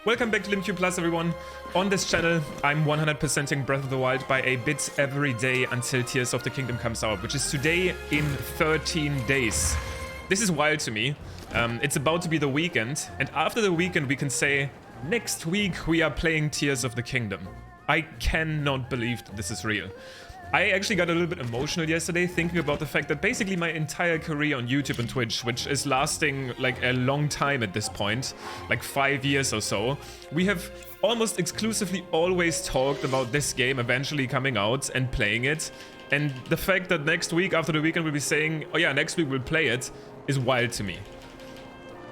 Welcome back to LimQ Plus, everyone. On this channel, I'm 100%ing Breath of the Wild by a bit every day until Tears of the Kingdom comes out, which is today in 13 days. This is wild to me. It's about to be the weekend, and after the weekend we can say, next week we are playing Tears of the Kingdom. I cannot believe that this is real. I actually got a little bit emotional yesterday thinking about the fact that basically my entire career on YouTube and Twitch, which is lasting like a long time at this point, like 5 years or so, we have almost exclusively always talked about this game eventually coming out and playing it. And the fact that next week after the weekend we'll be saying, oh yeah, next week we'll play it, is wild to me.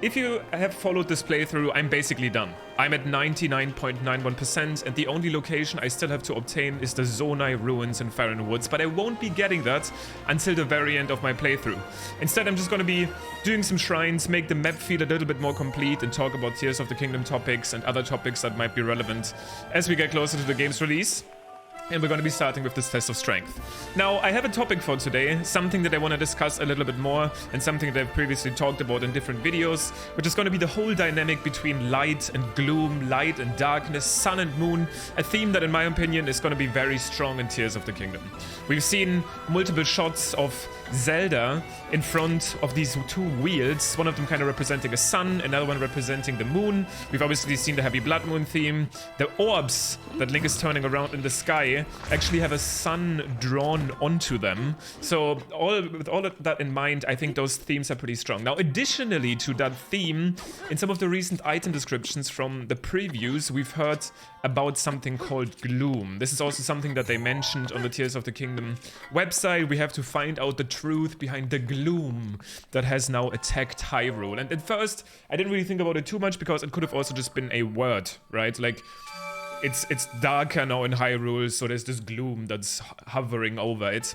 If you have followed this playthrough, I'm basically done. I'm at 99.91%, and the only location I still have to obtain is the Zonai Ruins in Farron Woods, but I won't be getting that until the very end of my playthrough. Instead, I'm just gonna be doing some shrines, make the map feel a little bit more complete, and talk about Tears of the Kingdom topics and other topics that might be relevant as we get closer to the game's release. And we're going to be starting with this test of strength. Now, I have a topic for today, something that I want to discuss a little bit more, and something that I've previously talked about in different videos, which is going to be the whole dynamic between light and gloom, light and darkness, sun and moon, a theme that in my opinion is going to be very strong in Tears of the Kingdom. We've seen multiple shots of Zelda in front of these two wheels, one of them kind of representing a sun, another one representing the moon. We've obviously seen the heavy blood moon theme. The orbs that Link is turning around in the sky actually have a sun drawn onto them. So with all of that in mind, I think those themes are pretty strong. Now, additionally to that theme, in some of the recent item descriptions from the previews, we've heard about something called Gloom. This is also something that they mentioned on the Tears of the Kingdom website. We have to find out the truth behind the gloom that has now attacked Hyrule. And at first, I didn't really think about it too much because it could have also just been a word, right? Like, it's darker now in Hyrule, so there's this gloom that's hovering over it.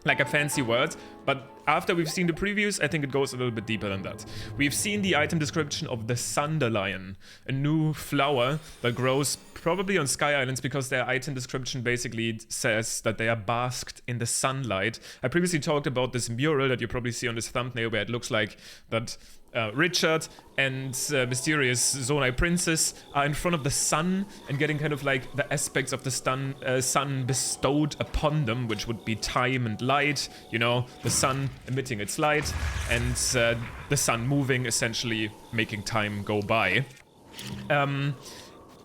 Like a fancy word, but after we've seen the previews, I think it goes a little bit deeper than that. We've seen the item description of the Dandelion, a new flower that grows probably on Sky Islands because their item description basically says that they are basked in the sunlight. I previously talked about this mural that you probably see on this thumbnail where it looks like that Richard and mysterious Zonai Princess are in front of the sun and getting kind of like the aspects of the sun bestowed upon them, which would be time and light, you know, the sun emitting its light and the sun moving, essentially making time go by.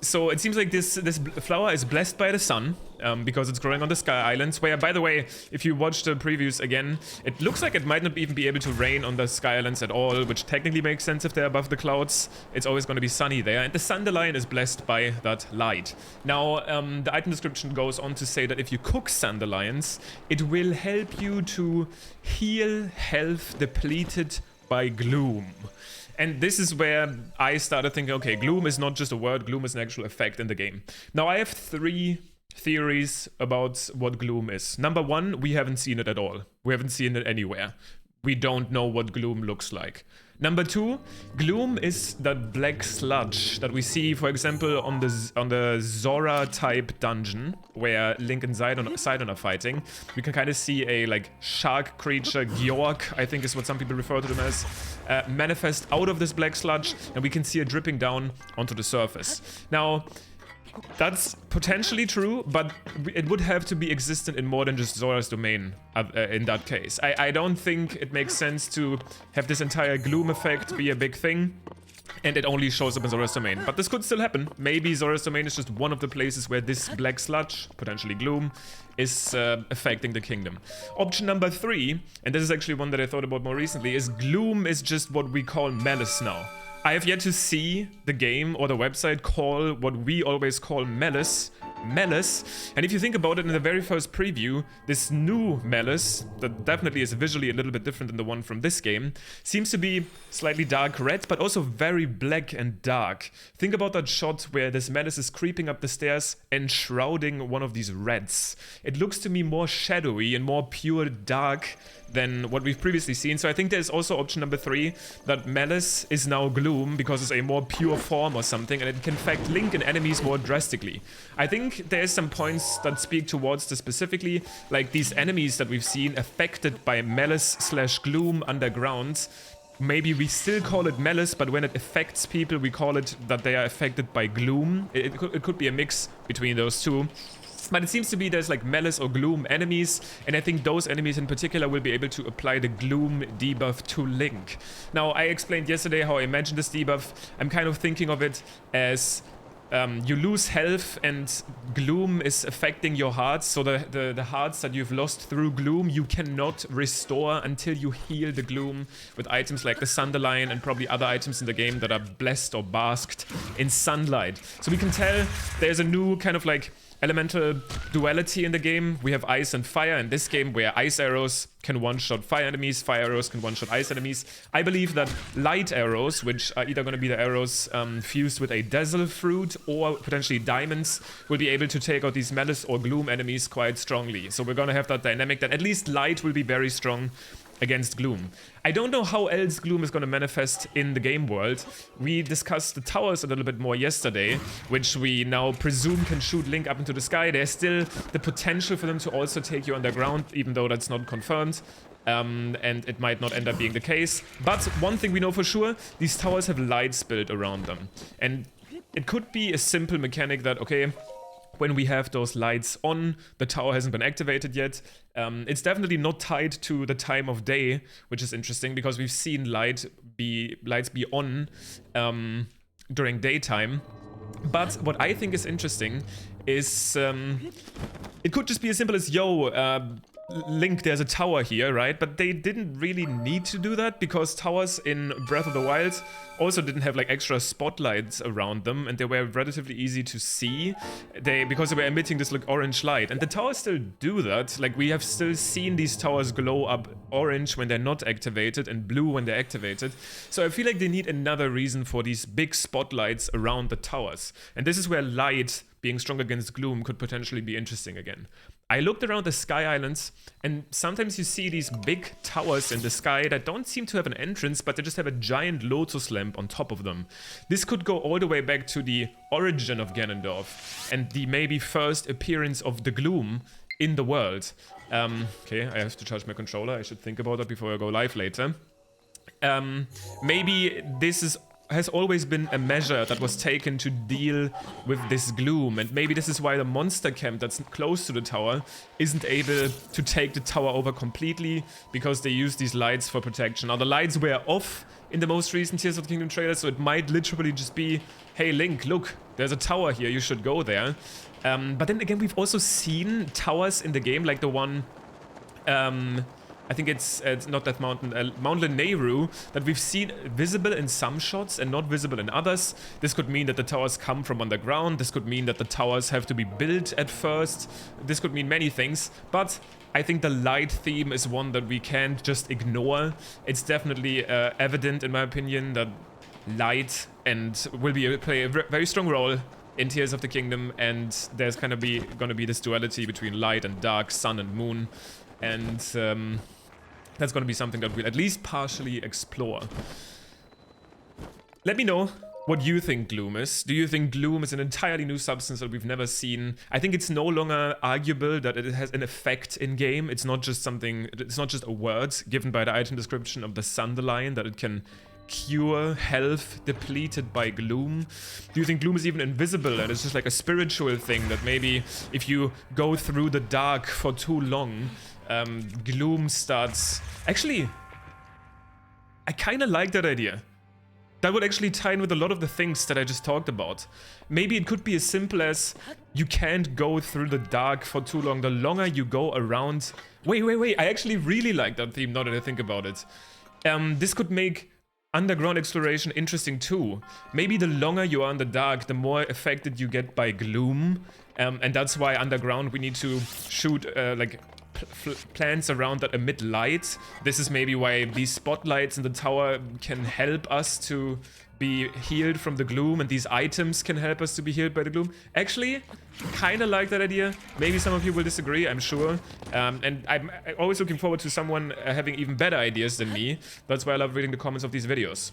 So it seems like this flower is blessed by the sun because it's growing on the Sky Islands, where, by the way, if you watch the previews again, it looks like it might not even be able to rain on the Sky Islands at all, which technically makes sense if they're above the clouds. It's always going to be sunny there, and the Dandelion is blessed by that light. Now, the item description goes on to say that if you cook Dandelions, it will help you to heal health depleted by gloom. And this is where I started thinking, okay, gloom is not just a word, gloom is an actual effect in the game. Now, I have 3 theories about what gloom is. Number 1, we haven't seen it at all. We haven't seen it anywhere. We don't know what gloom looks like. Number 2, gloom is that black sludge that we see, for example, on the Zora type dungeon where Link and Sidon are fighting. We can kind of see a like shark creature, Gyork, I think is what some people refer to them as, manifest out of this black sludge, and we can see it dripping down onto the surface. Now, that's potentially true, but it would have to be existent in more than just Zora's domain in that case. I don't think it makes sense to have this entire gloom effect be a big thing, and it only shows up in Zora's domain. But this could still happen. Maybe Zora's domain is just one of the places where this black sludge, potentially gloom, is affecting the kingdom. Option number 3, and this is actually one that I thought about more recently, is gloom is just what we call malice now. I have yet to see the game or the website call what we always call malice. And if you think about it, in the very first preview, this new malice, that definitely is visually a little bit different than the one from this game, seems to be slightly dark red, but also very black and dark. Think about that shot where this malice is creeping up the stairs and shrouding one of these reds. It looks to me more shadowy and more pure dark than what we've previously seen. So I think there's also option number 3, that malice is now gloom because it's a more pure form or something, and it can affect Link and enemies more drastically. I think there's some points that speak towards this specifically, like these enemies that we've seen affected by malice/gloom underground maybe we still call it malice, but when it affects people, we call it that they are affected by gloom. It could be a mix between those two. But it seems to be there's like malice or gloom enemies, and I think those enemies in particular will be able to apply the gloom debuff to Link. Now, I explained yesterday how I imagine this debuff. I'm kind of thinking of it as you lose health and gloom is affecting your hearts, so the hearts that you've lost through gloom you cannot restore until you heal the gloom with items like the Sunderline and probably other items in the game that are blessed or basked in sunlight. So we can tell there's a new kind of like elemental duality in the game. We have ice and fire in this game, where ice arrows can one-shot fire enemies, fire arrows can one-shot ice enemies. I believe that light arrows, which are either going to be the arrows fused with a dazzle fruit or potentially diamonds, will be able to take out these malice or gloom enemies quite strongly. So we're going to have that dynamic that at least light will be very strong against gloom. I don't know how else gloom is going to manifest in the game world. We discussed the towers a little bit more yesterday, which we now presume can shoot Link up into the sky. There's still the potential for them to also take you underground, even though that's not confirmed. And it might not end up being the case. But one thing we know for sure, these towers have lights built around them. And it could be a simple mechanic that, okay, when we have those lights on, the tower hasn't been activated yet. It's definitely not tied to the time of day, which is interesting because we've seen lights be on during daytime. But what I think is interesting is it could just be as simple as, yo, Link, there's a tower here, right? But they didn't really need to do that because towers in Breath of the Wild also didn't have like extra spotlights around them, and they were relatively easy to see because they were emitting this like orange light. And the towers still do that. Like, we have still seen these towers glow up orange when they're not activated and blue when they're activated. So I feel like they need another reason for these big spotlights around the towers. And this is where light being strong against gloom could potentially be interesting again. I looked around the Sky Islands, and sometimes you see these big towers in the sky that don't seem to have an entrance, but they just have a giant lotus lamp on top of them. This could go all the way back to the origin of Ganondorf and the maybe first appearance of the gloom in the world. Okay, I have to charge my controller. I should think about that before I go live later. Maybe this has always been a measure that was taken to deal with this gloom, and maybe this is why the monster camp that's close to the tower isn't able to take the tower over completely, because they use these lights for protection. Now, the lights were off in the most recent Tears of the Kingdom trailer, so it might literally just be, hey Link, look, there's a tower here, you should go there. But then again, we've also seen towers in the game, like the one I think it's not that mountain, Mount Nehru, that we've seen visible in some shots and not visible in others. This could mean that the towers come from underground. This could mean that the towers have to be built at first. This could mean many things, but I think the light theme is one that we can't just ignore. It's definitely evident, in my opinion, that light will play a very strong role in Tears of the Kingdom, and there's gonna be this duality between light and dark, sun and moon, and that's gonna be something that we'll at least partially explore. Let me know what you think Gloom is. Do you think Gloom is an entirely new substance that we've never seen? I think it's no longer arguable that it has an effect in game. It's not just a word given by the item description of the Sunderline that it can cure health depleted by gloom. Do you think gloom is even invisible and it's just like a spiritual thing that maybe if you go through the dark for too long, gloom starts... Actually, I kind of like that idea. That would actually tie in with a lot of the things that I just talked about. Maybe it could be as simple as you can't go through the dark for too long. The longer you go around... Wait. I actually really like that theme now that I think about it. This could make underground exploration interesting too. Maybe the longer you are in the dark, the more affected you get by gloom. And that's why underground we need to shoot plants around that emit light. This is maybe why these spotlights in the tower can help us to be healed from the gloom, and these items can help us to be healed by the gloom. Actually, kind of like that idea. Maybe some of you will disagree, I'm sure. And I'm always looking forward to someone having even better ideas than me. That's why I love reading the comments of these videos.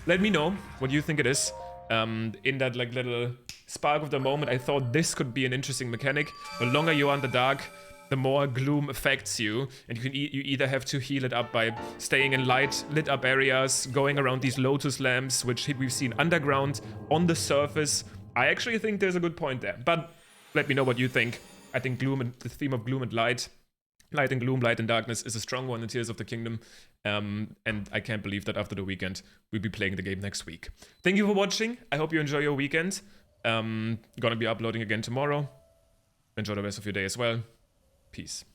Let me know what you think it is. In that little spark of the moment, I thought this could be an interesting mechanic. The longer you are in the dark, the more gloom affects you, and you either have to heal it up by staying in lit up areas, going around these lotus lamps, which we've seen underground, on the surface. I actually think there's a good point there, but let me know what you think. I think gloom and the theme of gloom and light and gloom, light and darkness is a strong one in Tears of the Kingdom, and I can't believe that after the weekend we'll be playing the game next week. Thank you for watching. I hope you enjoy your weekend. Gonna be uploading again tomorrow. Enjoy the rest of your day as well. Peace.